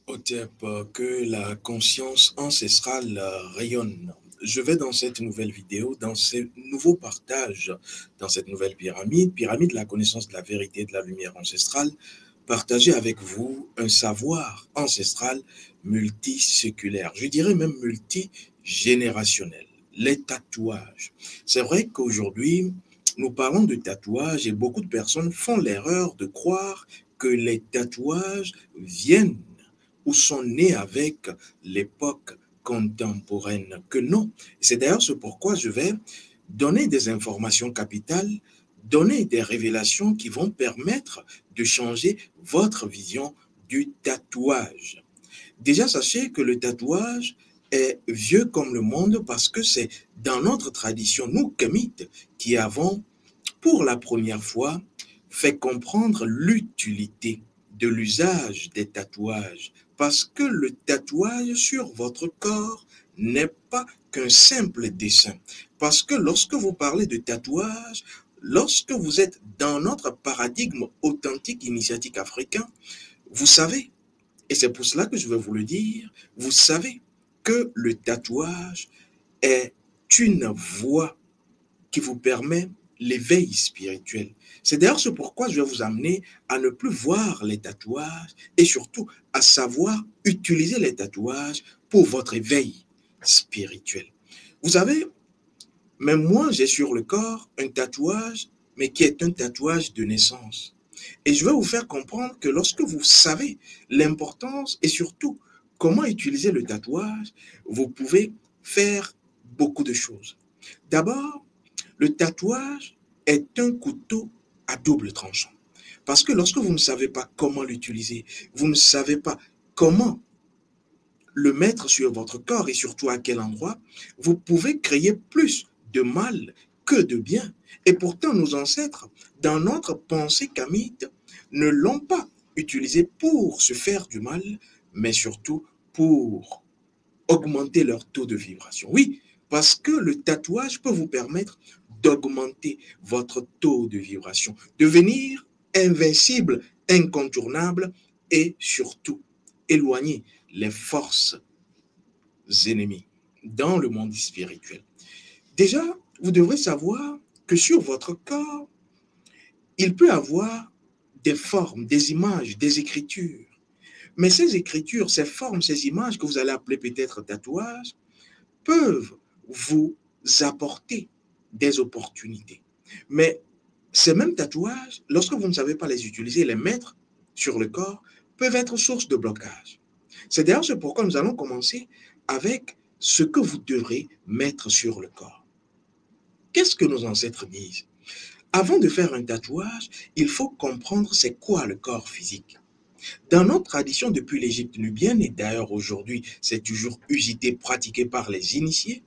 Hotep, que la conscience ancestrale rayonne. Je vais dans cette nouvelle vidéo, dans ce nouveau partage, dans cette nouvelle pyramide, pyramide de la connaissance de la vérité et de la lumière ancestrale, partager avec vous un savoir ancestral multiséculaire, je dirais même multigénérationnel, les tatouages. C'est vrai qu'aujourd'hui, nous parlons de tatouages et beaucoup de personnes font l'erreur de croire que les tatouages viennent ou sont nés avec l'époque contemporaine, que non. C'est d'ailleurs ce pourquoi je vais donner des informations capitales, donner des révélations qui vont permettre de changer votre vision du tatouage. Déjà, sachez que le tatouage est vieux comme le monde parce que c'est dans notre tradition, nous, Kémites, qui avons pour la première fois fait comprendre l'utilité de l'usage des tatouages, parce que le tatouage sur votre corps n'est pas qu'un simple dessin. Parce que lorsque vous parlez de tatouage, lorsque vous êtes dans notre paradigme authentique initiatique africain, vous savez, et c'est pour cela que je vais vous le dire, vous savez que le tatouage est une voie qui vous permet l'éveil spirituel. C'est d'ailleurs ce pourquoi je vais vous amener à ne plus voir les tatouages et surtout à savoir utiliser les tatouages pour votre éveil spirituel. Vous savez, même moi, j'ai sur le corps un tatouage, mais qui est un tatouage de naissance. Et je vais vous faire comprendre que lorsque vous savez l'importance et surtout comment utiliser le tatouage, vous pouvez faire beaucoup de choses. D'abord, le tatouage est un couteau à double tranchant. Parce que lorsque vous ne savez pas comment l'utiliser, vous ne savez pas comment le mettre sur votre corps et surtout à quel endroit, vous pouvez créer plus de mal que de bien. Et pourtant, nos ancêtres, dans notre pensée kamite, ne l'ont pas utilisé pour se faire du mal, mais surtout pour augmenter leur taux de vibration. Oui, parce que le tatouage peut vous permettre d'augmenter votre taux de vibration, devenir invincible, incontournable et surtout éloigner les forces ennemies dans le monde spirituel. Déjà, vous devrez savoir que sur votre corps, il peut y avoir des formes, des images, des écritures. Mais ces écritures, ces formes, ces images que vous allez appeler peut-être tatouages, peuvent vous apporter des opportunités. Mais ces mêmes tatouages, lorsque vous ne savez pas les utiliser, les mettre sur le corps, peuvent être source de blocage. C'est d'ailleurs ce pourquoi nous allons commencer avec ce que vous devrez mettre sur le corps. Qu'est-ce que nos ancêtres disent? Avant de faire un tatouage, il faut comprendre c'est quoi le corps physique. Dans notre tradition depuis l'Égypte nubienne, et d'ailleurs aujourd'hui c'est toujours usité, pratiqué par les initiés,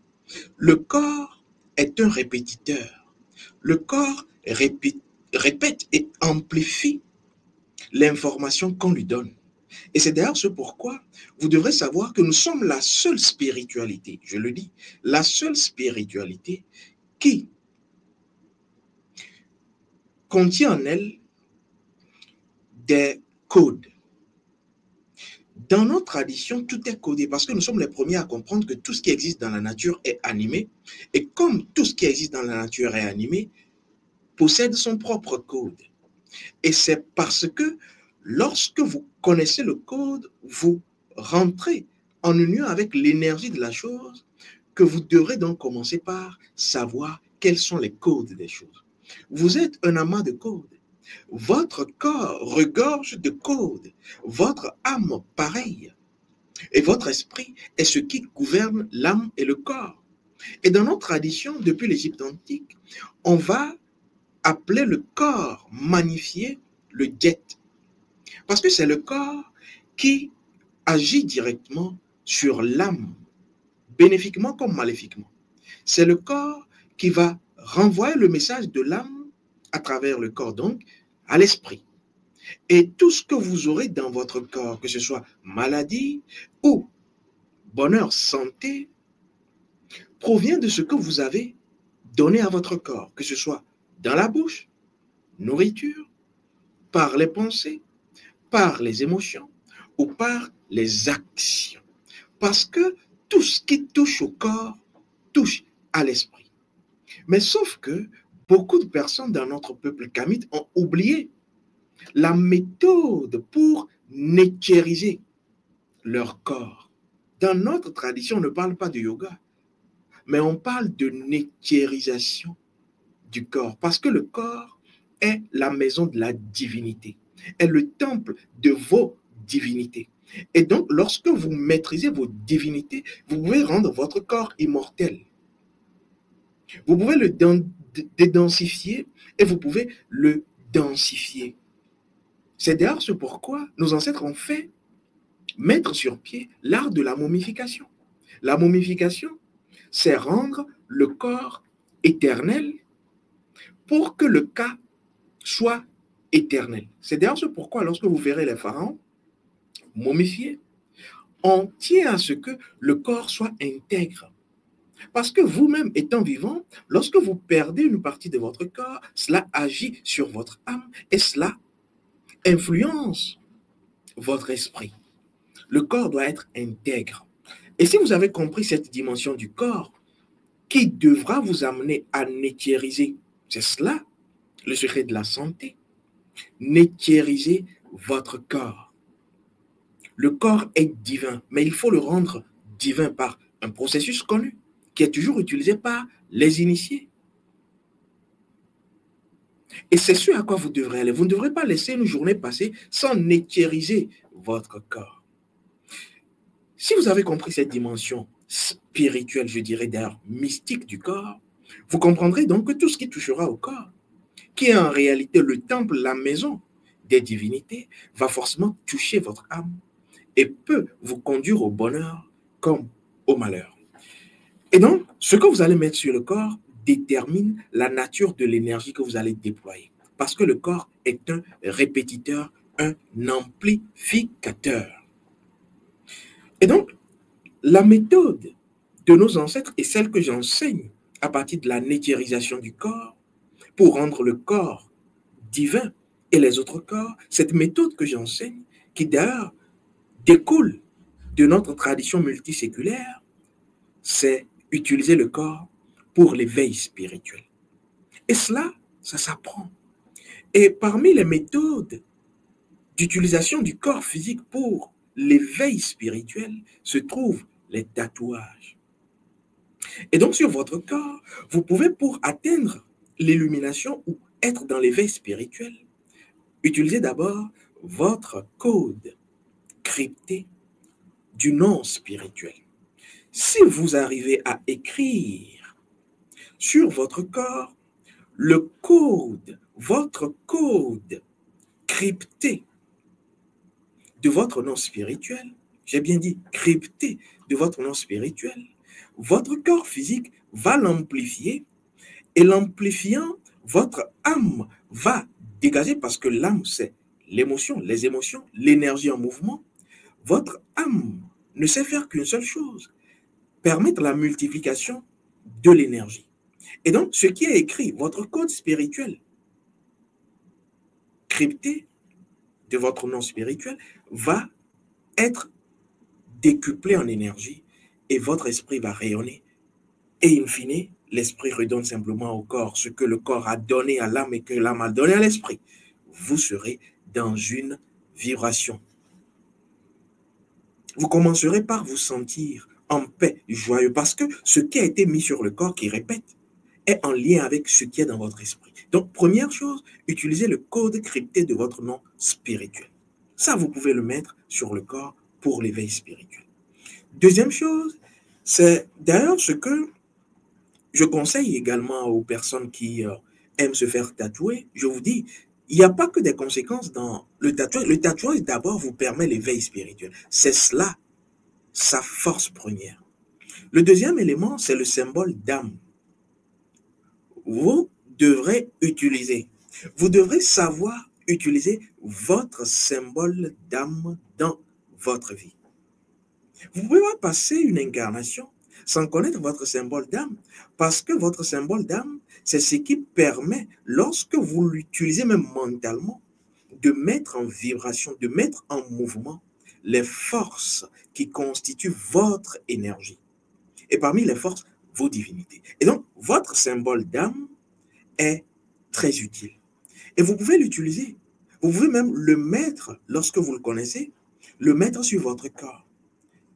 le corps est un répétiteur. Le corps répète et amplifie l'information qu'on lui donne. Et c'est d'ailleurs ce pourquoi vous devrez savoir que nous sommes la seule spiritualité, je le dis, la seule spiritualité qui contient en elle des codes. Dans notre tradition, tout est codé parce que nous sommes les premiers à comprendre que tout ce qui existe dans la nature est animé. Et comme tout ce qui existe dans la nature est animé, possède son propre code. Et c'est parce que lorsque vous connaissez le code, vous rentrez en union avec l'énergie de la chose que vous devrez donc commencer par savoir quels sont les codes des choses. Vous êtes un amas de codes. Votre corps regorge de codes. Votre âme, pareil. Et votre esprit est ce qui gouverne l'âme et le corps. Et dans notre tradition, depuis l'Égypte antique, on va appeler le corps magnifié le jet. Parce que c'est le corps qui agit directement sur l'âme, bénéfiquement comme maléfiquement. C'est le corps qui va renvoyer le message de l'âme à travers le corps, donc à l'esprit. Et tout ce que vous aurez dans votre corps, que ce soit maladie ou bonheur, santé, provient de ce que vous avez donné à votre corps, que ce soit dans la bouche, nourriture, par les pensées, par les émotions, ou par les actions. Parce que tout ce qui touche au corps touche à l'esprit. Mais sauf que beaucoup de personnes dans notre peuple kamite ont oublié la méthode pour netériser leur corps. Dans notre tradition, on ne parle pas de yoga, mais on parle de nettérisation du corps, parce que le corps est la maison de la divinité, est le temple de vos divinités. Et donc, lorsque vous maîtrisez vos divinités, vous pouvez rendre votre corps immortel. Vous pouvez le dédensifier et vous pouvez le densifier. C'est d'ailleurs ce pourquoi nos ancêtres ont fait mettre sur pied l'art de la momification. La momification, c'est rendre le corps éternel pour que le cas soit éternel. C'est d'ailleurs ce pourquoi lorsque vous verrez les pharaons momifiés, on tient à ce que le corps soit intègre. Parce que vous-même étant vivant, lorsque vous perdez une partie de votre corps, cela agit sur votre âme et cela influence votre esprit. Le corps doit être intègre. Et si vous avez compris cette dimension du corps qui devra vous amener à netériser, c'est cela le secret de la santé, netériser votre corps. Le corps est divin, mais il faut le rendre divin par un processus connu qui est toujours utilisé par les initiés. Et c'est ce à quoi vous devrez aller. Vous ne devrez pas laisser une journée passer sans netériser votre corps. Si vous avez compris cette dimension spirituelle, je dirais d'ailleurs mystique du corps, vous comprendrez donc que tout ce qui touchera au corps, qui est en réalité le temple, la maison des divinités, va forcément toucher votre âme et peut vous conduire au bonheur comme au malheur. Et donc, ce que vous allez mettre sur le corps détermine la nature de l'énergie que vous allez déployer. Parce que le corps est un répétiteur, un amplificateur. Et donc, la méthode de nos ancêtres est celle que j'enseigne à partir de la nettérisation du corps pour rendre le corps divin et les autres corps. Cette méthode que j'enseigne, qui d'ailleurs découle de notre tradition multiséculaire, c'est utiliser le corps pour l'éveil spirituel. Et cela, ça s'apprend. Et parmi les méthodes d'utilisation du corps physique pour l'éveil spirituel se trouvent les tatouages. Et donc sur votre corps, vous pouvez pour atteindre l'illumination ou être dans l'éveil spirituel, utiliser d'abord votre code crypté du nom spirituel. Si vous arrivez à écrire sur votre corps le code, votre code crypté de votre nom spirituel, j'ai bien dit crypté de votre nom spirituel, votre corps physique va l'amplifier et l'amplifiant, votre âme va dégager parce que l'âme, c'est l'émotion, les émotions, l'énergie en mouvement. Votre âme ne sait faire qu'une seule chose, permettre la multiplication de l'énergie. Et donc, ce qui est écrit, votre code spirituel, crypté de votre nom spirituel, va être décuplé en énergie et votre esprit va rayonner. Et in fine, l'esprit redonne simplement au corps ce que le corps a donné à l'âme et que l'âme a donné à l'esprit. Vous serez dans une vibration. Vous commencerez par vous sentir en paix, joyeux, parce que ce qui a été mis sur le corps, qui répète, est en lien avec ce qui est dans votre esprit. Donc, première chose, utilisez le code crypté de votre nom spirituel. Ça, vous pouvez le mettre sur le corps pour l'éveil spirituel. Deuxième chose, c'est d'ailleurs ce que je conseille également aux personnes qui aiment se faire tatouer. Je vous dis, il n'y a pas que des conséquences dans le tatouage. Le tatouage, d'abord, vous permet l'éveil spirituel. C'est cela, sa force première. Le deuxième élément, c'est le symbole d'âme. Vous devrez savoir utiliser votre symbole d'âme dans votre vie. Vous ne pouvez pas passer une incarnation sans connaître votre symbole d'âme, parce que votre symbole d'âme, c'est ce qui permet, lorsque vous l'utilisez même mentalement, de mettre en vibration, de mettre en mouvement les forces qui constituent votre énergie. Et parmi les forces, vos divinités. Et donc, votre symbole d'âme est très utile. Et vous pouvez l'utiliser. Vous pouvez même le mettre, lorsque vous le connaissez, le mettre sur votre corps.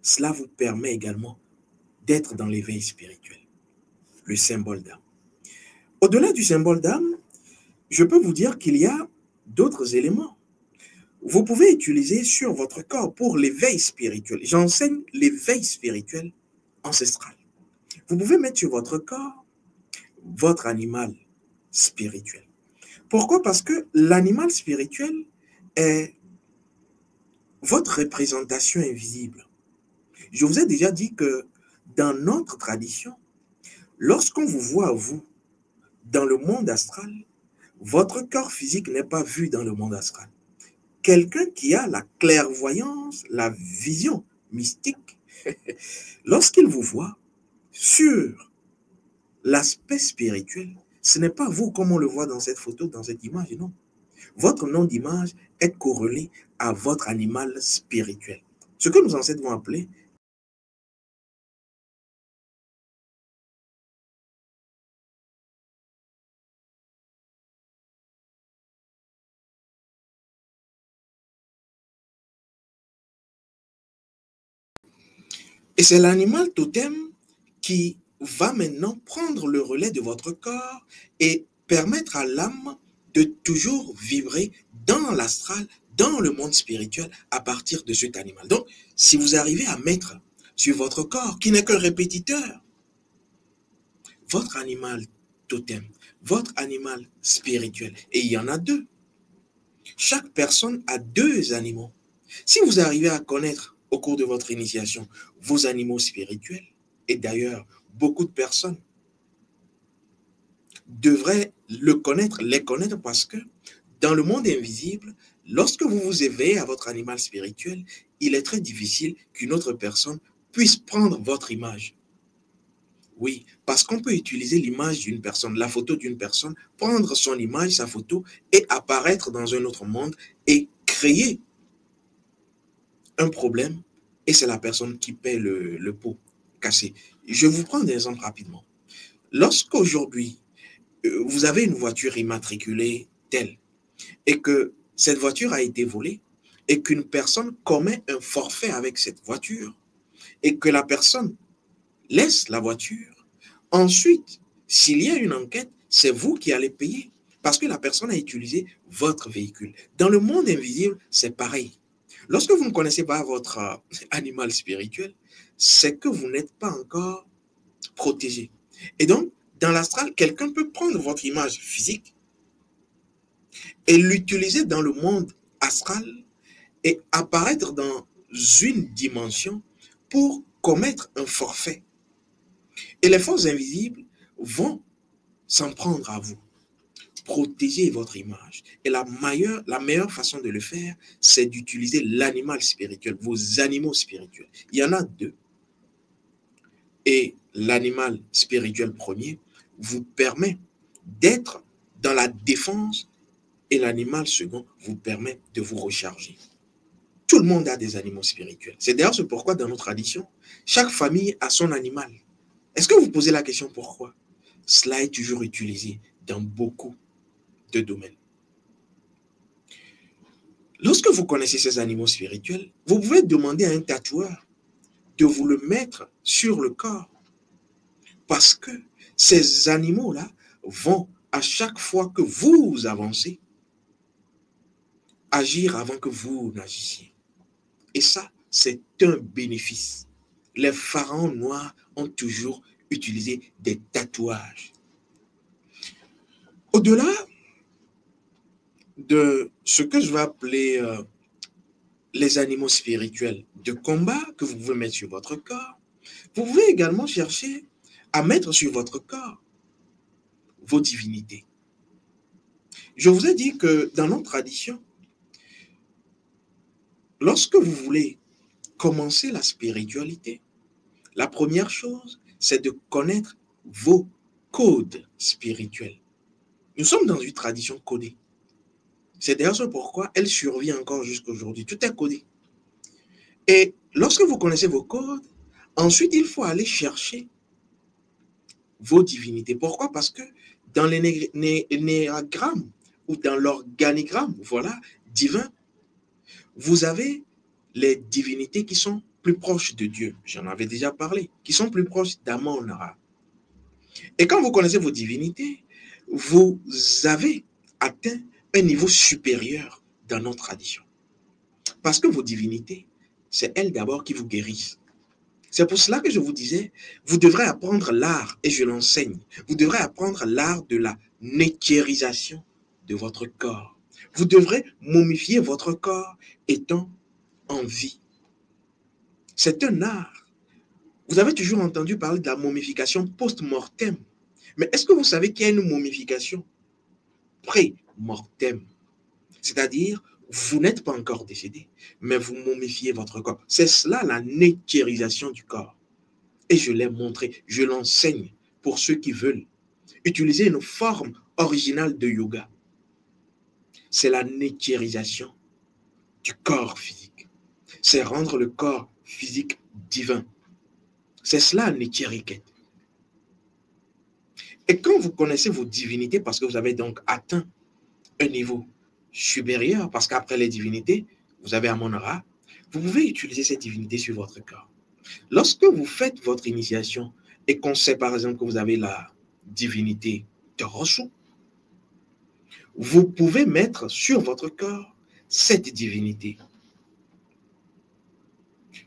Cela vous permet également d'être dans l'éveil spirituel. Le symbole d'âme. Au-delà du symbole d'âme, je peux vous dire qu'il y a d'autres éléments. Vous pouvez utiliser sur votre corps pour l'éveil spirituel. J'enseigne l'éveil spirituel ancestral. Vous pouvez mettre sur votre corps votre animal spirituel. Pourquoi? Parce que l'animal spirituel est votre représentation invisible. Je vous ai déjà dit que dans notre tradition, lorsqu'on vous voit, vous, dans le monde astral, votre corps physique n'est pas vu dans le monde astral. Quelqu'un qui a la clairvoyance, la vision mystique, lorsqu'il vous voit sur l'aspect spirituel, ce n'est pas vous comme on le voit dans cette photo, dans cette image, non. Votre nom d'image est corrélé à votre animal spirituel. Ce que nos ancêtres vont appeler et c'est l'animal totem qui va maintenant prendre le relais de votre corps et permettre à l'âme de toujours vibrer dans l'astral, dans le monde spirituel à partir de cet animal. Donc, si vous arrivez à mettre sur votre corps, qui n'est qu'un répétiteur, votre animal totem, votre animal spirituel, et il y en a deux. Chaque personne a deux animaux. Si vous arrivez à connaître au cours de votre initiation vos animaux spirituels, et d'ailleurs, beaucoup de personnes devraient les connaître parce que dans le monde invisible, lorsque vous vous éveillez à votre animal spirituel, il est très difficile qu'une autre personne puisse prendre votre image. Oui, parce qu'on peut utiliser l'image d'une personne, la photo d'une personne, prendre son image, sa photo, et apparaître dans un autre monde et créer un problème, et c'est la personne qui paie le pot cassé. Je vous prends des exemples rapidement. Lorsqu'aujourd'hui, vous avez une voiture immatriculée telle, et que cette voiture a été volée, et qu'une personne commet un forfait avec cette voiture, et que la personne laisse la voiture, ensuite, s'il y a une enquête, c'est vous qui allez payer, parce que la personne a utilisé votre véhicule. Dans le monde invisible, c'est pareil. Lorsque vous ne connaissez pas votre animal spirituel, c'est que vous n'êtes pas encore protégé. Et donc, dans l'astral, quelqu'un peut prendre votre image physique et l'utiliser dans le monde astral et apparaître dans une dimension pour commettre un forfait. Et les forces invisibles vont s'en prendre à vous. Protéger votre image. Et la meilleure façon de le faire, c'est d'utiliser l'animal spirituel, vos animaux spirituels. Il y en a deux. Et l'animal spirituel premier vous permet d'être dans la défense et l'animal second vous permet de vous recharger. Tout le monde a des animaux spirituels. C'est d'ailleurs pourquoi dans nos traditions, chaque famille a son animal. Est-ce que vous posez la question pourquoi? Cela est toujours utilisé dans beaucoup de domaines. Lorsque vous connaissez ces animaux spirituels, vous pouvez demander à un tatoueur de vous le mettre sur le corps. Parce que ces animaux-là vont, à chaque fois que vous avancez, agir avant que vous n'agissiez. Et ça, c'est un bénéfice. Les pharaons noirs ont toujours utilisé des tatouages. Au-delà de ce que je vais appeler les animaux spirituels de combat que vous pouvez mettre sur votre corps, vous pouvez également chercher à mettre sur votre corps vos divinités. Je vous ai dit que dans notre tradition, lorsque vous voulez commencer la spiritualité, la première chose, c'est de connaître vos codes spirituels. Nous sommes dans une tradition codée. C'est d'ailleurs ce pourquoi elle survit encore jusqu'à aujourd'hui. Tout est codé. Et lorsque vous connaissez vos codes, ensuite, il faut aller chercher vos divinités. Pourquoi? Parce que dans l'énéagramme ou dans l'organigramme, voilà, divin, vous avez les divinités qui sont plus proches de Dieu. J'en avais déjà parlé, qui sont plus proches d'Amon-Ra. Et quand vous connaissez vos divinités, vous avez atteint un niveau supérieur dans nos traditions. Parce que vos divinités, c'est elles d'abord qui vous guérissent. C'est pour cela que je vous disais, vous devrez apprendre l'art, et je l'enseigne, vous devrez apprendre l'art de la néthérisation de votre corps. Vous devrez momifier votre corps étant en vie. C'est un art. Vous avez toujours entendu parler de la momification post-mortem. Mais est-ce que vous savez qu'il y a une momification pré-mortem? C'est-à-dire, vous n'êtes pas encore décédé, mais vous momifiez votre corps. C'est cela la néthérisation du corps. Et je l'ai montré, je l'enseigne pour ceux qui veulent utiliser une forme originale de yoga. C'est la néthérisation du corps physique. C'est rendre le corps physique divin. C'est cela, Nétériket. Et quand vous connaissez vos divinités, parce que vous avez donc atteint un niveau supérieur, parce qu'après les divinités, vous avez Amon-Ra, vous pouvez utiliser cette divinité sur votre corps. Lorsque vous faites votre initiation et qu'on sait par exemple que vous avez la divinité Torosu, vous pouvez mettre sur votre corps cette divinité.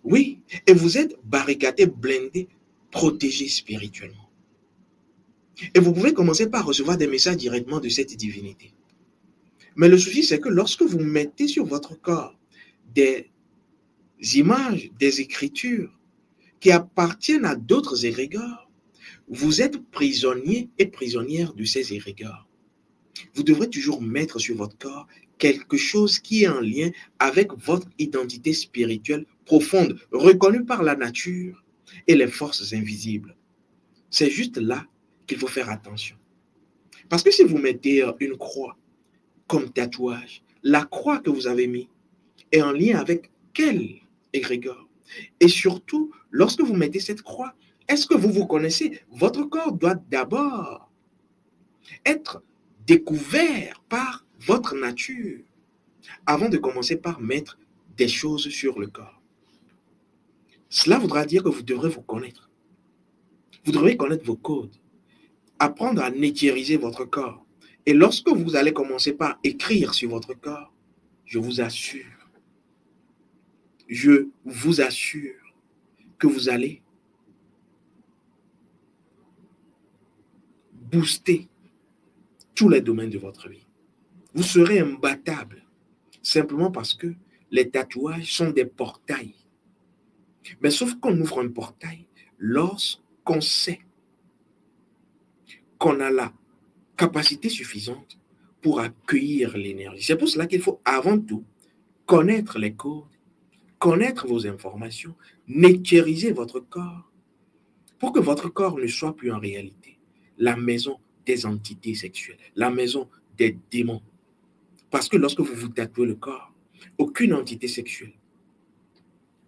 Oui, et vous êtes barricadé, blindé, protégé spirituellement. Et vous pouvez commencer par recevoir des messages directement de cette divinité. Mais le souci, c'est que lorsque vous mettez sur votre corps des images, des écritures qui appartiennent à d'autres égrégores, vous êtes prisonnier et prisonnière de ces égrégores. Vous devrez toujours mettre sur votre corps quelque chose qui est en lien avec votre identité spirituelle profonde, reconnue par la nature et les forces invisibles. C'est juste là qu'il faut faire attention. Parce que si vous mettez une croix comme tatouage, la croix que vous avez mise est en lien avec quel égrégore? Et surtout, lorsque vous mettez cette croix, est-ce que vous vous connaissez? Votre corps doit d'abord être découvert par votre nature avant de commencer par mettre des choses sur le corps. Cela voudra dire que vous devrez vous connaître. Vous devrez connaître vos codes, apprendre à nétériser votre corps. Et lorsque vous allez commencer par écrire sur votre corps, je vous assure que vous allez booster tous les domaines de votre vie. Vous serez imbattable simplement parce que les tatouages sont des portails. Mais sauf qu'on ouvre un portail lorsqu'on sait qu'on a la capacité suffisante pour accueillir l'énergie. C'est pour cela qu'il faut avant tout connaître les codes, connaître vos informations, nétériser votre corps pour que votre corps ne soit plus en réalité la maison des entités sexuelles, la maison des démons. Parce que lorsque vous vous tatouez le corps, aucune entité sexuelle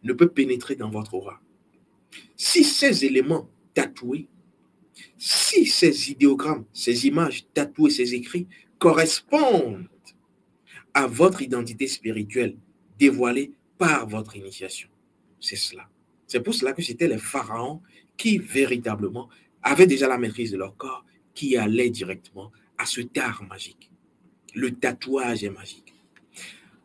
ne peut pénétrer dans votre aura. Si ces éléments tatoués, si ces idéogrammes, ces images tatouées, ces écrits correspondent à votre identité spirituelle dévoilée par votre initiation, c'est cela. C'est pour cela que c'était les pharaons qui véritablement avaient déjà la maîtrise de leur corps, qui allaient directement à cet art magique. Le tatouage est magique.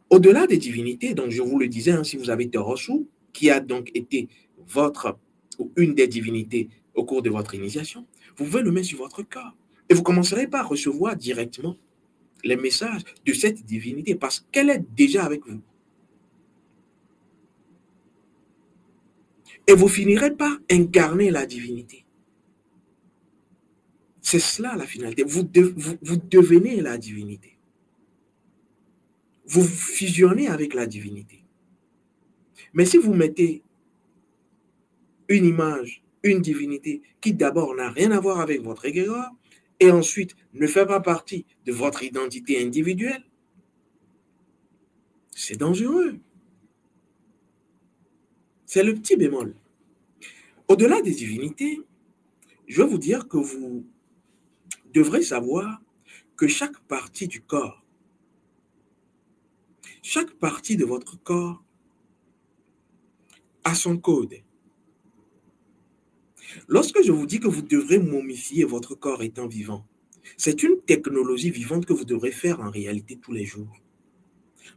Au-delà des divinités, donc je vous le disais, hein, si vous avez Torosu, qui a donc été votre ou une des divinités au cours de votre initiation, vous pouvez le mettre sur votre corps. Et vous commencerez par recevoir directement les messages de cette divinité parce qu'elle est déjà avec vous. Et vous finirez par incarner la divinité. C'est cela la finalité. Vous devenez la divinité. Vous fusionnez avec la divinité. Mais si vous mettez une image, une divinité qui d'abord n'a rien à voir avec votre égrégore et ensuite ne fait pas partie de votre identité individuelle, c'est dangereux. C'est le petit bémol. Au-delà des divinités, je veux vous dire que vous devrez savoir que chaque partie du corps, chaque partie de votre corps a son code. Lorsque je vous dis que vous devrez momifier votre corps étant vivant, c'est une technologie vivante que vous devrez faire en réalité tous les jours.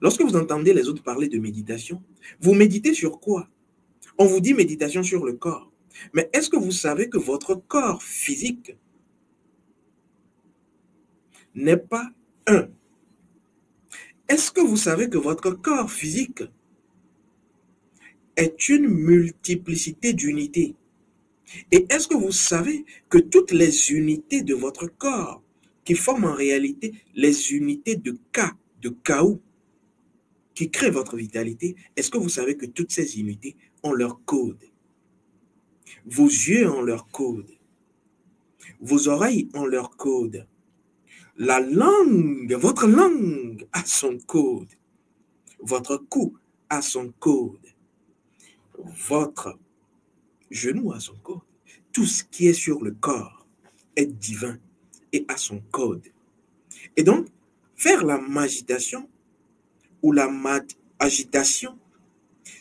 Lorsque vous entendez les autres parler de méditation, vous méditez sur quoi? On vous dit méditation sur le corps. Mais est-ce que vous savez que votre corps physique n'est pas un? Est-ce que vous savez que votre corps physique est une multiplicité d'unités? Et est-ce que vous savez que toutes les unités de votre corps, qui forment en réalité les unités de K, de KO, qui créent votre vitalité, est-ce que vous savez que toutes ces unités ont leur code? Vos yeux ont leur code. Vos oreilles ont leur code. La langue, votre langue a son code. Votre cou a son code. Votre genou a son code. Tout ce qui est sur le corps est divin et a son code. Et donc, faire la magitation ou la agitation,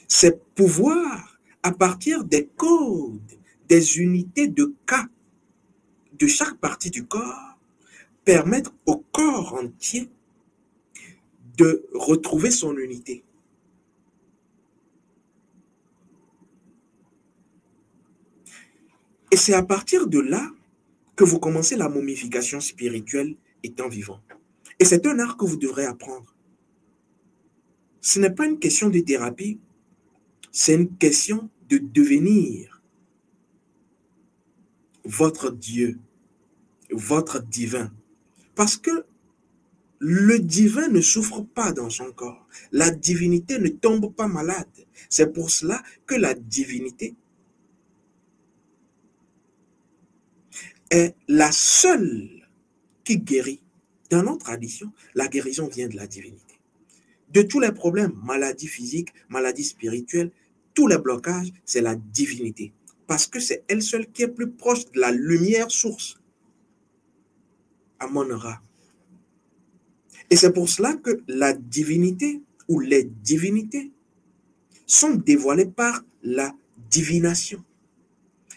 c'est pouvoir, à partir des codes, des unités de cas de chaque partie du corps, permettre au corps entier de retrouver son unité. Et c'est à partir de là que vous commencez la momification spirituelle étant vivant. Et c'est un art que vous devrez apprendre. Ce n'est pas une question de thérapie, c'est une question de devenir votre Dieu, votre divin. Parce que le divin ne souffre pas dans son corps. La divinité ne tombe pas malade. C'est pour cela que la divinité est la seule qui guérit. Dans notre tradition, la guérison vient de la divinité. De tous les problèmes, maladies physiques, maladies spirituelles, tous les blocages, c'est la divinité. Parce que c'est elle seule qui est plus proche de la lumière source. Amon-Ra. Et c'est pour cela que la divinité ou les divinités sont dévoilées par la divination.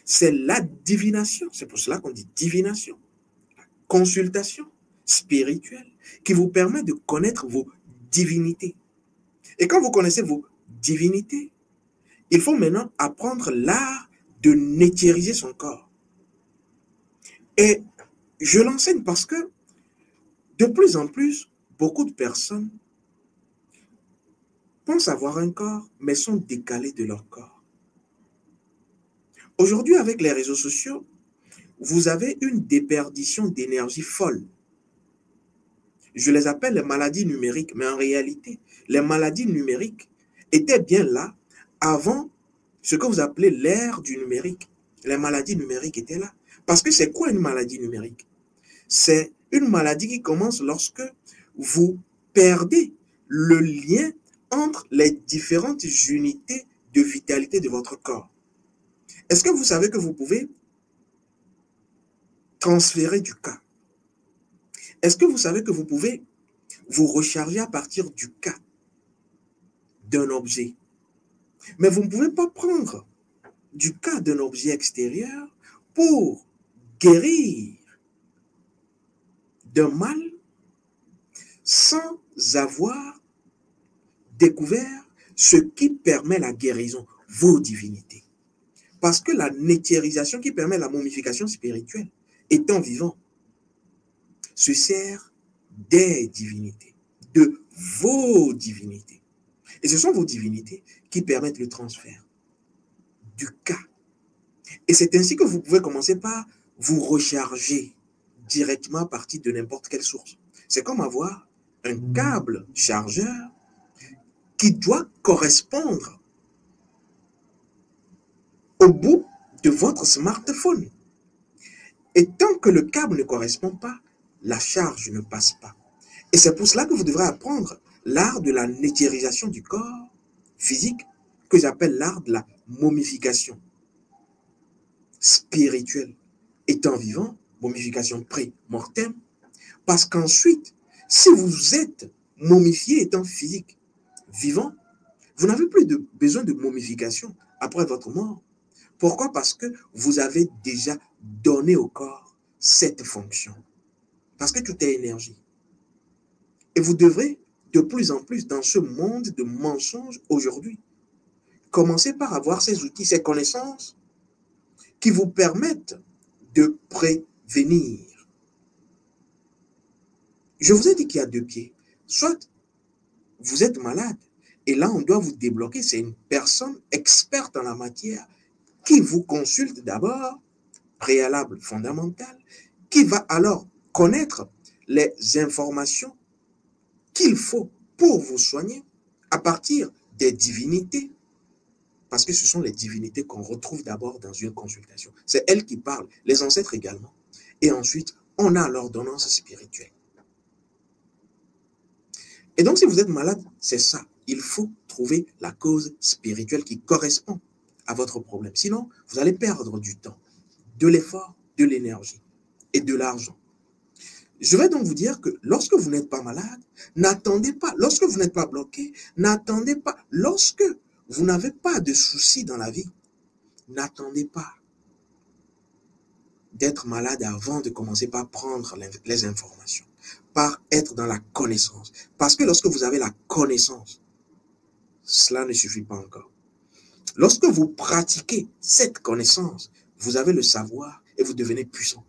C'est la divination, c'est pour cela qu'on dit divination, consultation spirituelle qui vous permet de connaître vos divinités. Et quand vous connaissez vos divinités, il faut maintenant apprendre l'art de netériser son corps. Et je l'enseigne parce que de plus en plus, beaucoup de personnes pensent avoir un corps, mais sont décalées de leur corps. Aujourd'hui, avec les réseaux sociaux, vous avez une déperdition d'énergie folle. Je les appelle les maladies numériques, mais en réalité, les maladies numériques étaient bien là avant ce que vous appelez l'ère du numérique. Les maladies numériques étaient là. Parce que c'est quoi une maladie numérique? C'est une maladie qui commence lorsque vous perdez le lien entre les différentes unités de vitalité de votre corps. Est-ce que vous savez que vous pouvez transférer du cas? Est-ce que vous savez que vous pouvez vous recharger à partir du cas d'un objet? Mais vous ne pouvez pas prendre du cas d'un objet extérieur pour guérir d'un mal sans avoir découvert ce qui permet la guérison, vos divinités. Parce que la néthérisation qui permet la momification spirituelle, étant vivant, se sert des divinités, de vos divinités. Et ce sont vos divinités qui permettent le transfert du cas. Et c'est ainsi que vous pouvez commencer par vous recharger directement à partir de n'importe quelle source. C'est comme avoir un câble chargeur qui doit correspondre au bout de votre smartphone. Et tant que le câble ne correspond pas, la charge ne passe pas. Et c'est pour cela que vous devrez apprendre l'art de la néthérisation du corps physique, que j'appelle l'art de la momification spirituelle étant vivant, momification pré-mortem, parce qu'ensuite, si vous êtes momifié étant physique, vivant, vous n'avez plus besoin de momification après votre mort. Pourquoi? Parce que vous avez déjà donné au corps cette fonction. Parce que tout est énergie. Et vous devrez de plus en plus dans ce monde de mensonges aujourd'hui, commencer par avoir ces outils, ces connaissances qui vous permettent de prévenir. Je vous ai dit qu'il y a deux pieds. Soit vous êtes malade, et là on doit vous débloquer. C'est une personne experte en la matière qui vous consulte d'abord, préalable fondamental, qui va alors connaître les informations qu'il faut pour vous soigner à partir des divinités, parce que ce sont les divinités qu'on retrouve d'abord dans une consultation. C'est elles qui parlent, les ancêtres également. Et ensuite, on a l'ordonnance spirituelle. Et donc, si vous êtes malade, c'est ça. Il faut trouver la cause spirituelle qui correspond à votre problème. Sinon, vous allez perdre du temps, de l'effort, de l'énergie et de l'argent. Je vais donc vous dire que lorsque vous n'êtes pas malade, n'attendez pas. Lorsque vous n'êtes pas bloqué, n'attendez pas. Lorsque vous n'avez pas de soucis dans la vie, n'attendez pas d'être malade avant de commencer par prendre les informations, par être dans la connaissance. Parce que lorsque vous avez la connaissance, cela ne suffit pas encore. Lorsque vous pratiquez cette connaissance, vous avez le savoir et vous devenez puissant.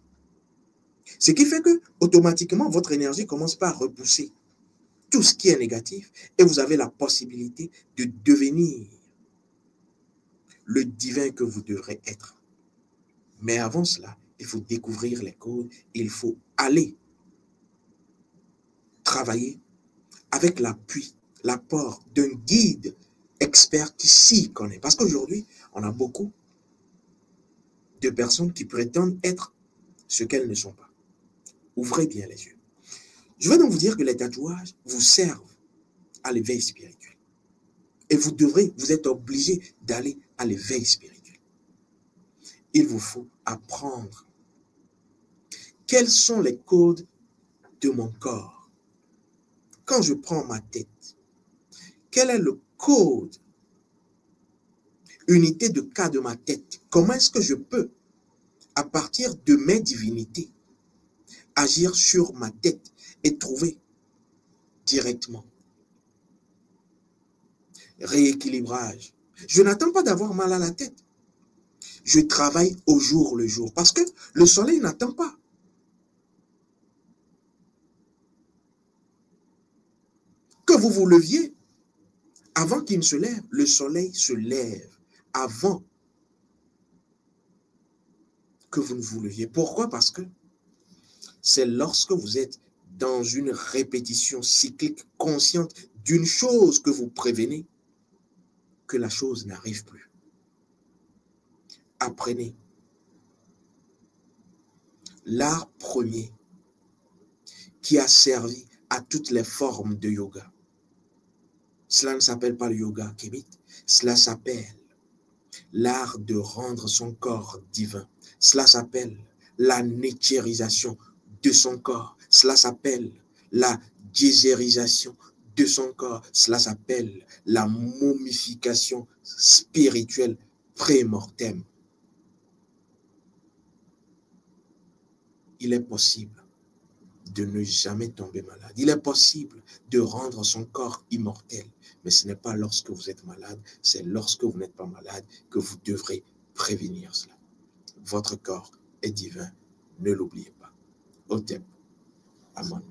Ce qui fait que, automatiquement, votre énergie commence par repousser tout ce qui est négatif et vous avez la possibilité de devenir le divin que vous devrez être. Mais avant cela, il faut découvrir les codes, il faut aller travailler avec l'appui, l'apport d'un guide expert qui s'y connaît. Parce qu'aujourd'hui, on a beaucoup de personnes qui prétendent être ce qu'elles ne sont pas. Ouvrez bien les yeux. Je vais donc vous dire que les tatouages vous servent à l'éveil spirituel. Et vous êtes obligé d'aller à l'éveil spirituel. Il vous faut apprendre quels sont les codes de mon corps. Quand je prends ma tête, quel est le code, unité de cas de ma tête? Comment est-ce que je peux, à partir de mes divinités, agir sur ma tête et trouver directement rééquilibrage? Je n'attends pas d'avoir mal à la tête. Je travaille au jour le jour parce que le soleil n'attend pas. Que vous vous leviez, avant qu'il ne se lève, le soleil se lève avant que vous ne vous leviez. Pourquoi? Parce que c'est lorsque vous êtes dans une répétition cyclique consciente d'une chose que vous prévenez que la chose n'arrive plus. Apprenez l'art premier qui a servi à toutes les formes de yoga. Cela ne s'appelle pas le yoga kémite, cela s'appelle l'art de rendre son corps divin. Cela s'appelle la netchérisation de son corps. Cela s'appelle la diésérisation de son corps. Cela s'appelle la momification spirituelle pré-mortem. Il est possible de ne jamais tomber malade. Il est possible de rendre son corps immortel. Mais ce n'est pas lorsque vous êtes malade, c'est lorsque vous n'êtes pas malade que vous devrez prévenir cela. Votre corps est divin, ne l'oubliez pas. Otep, Amen.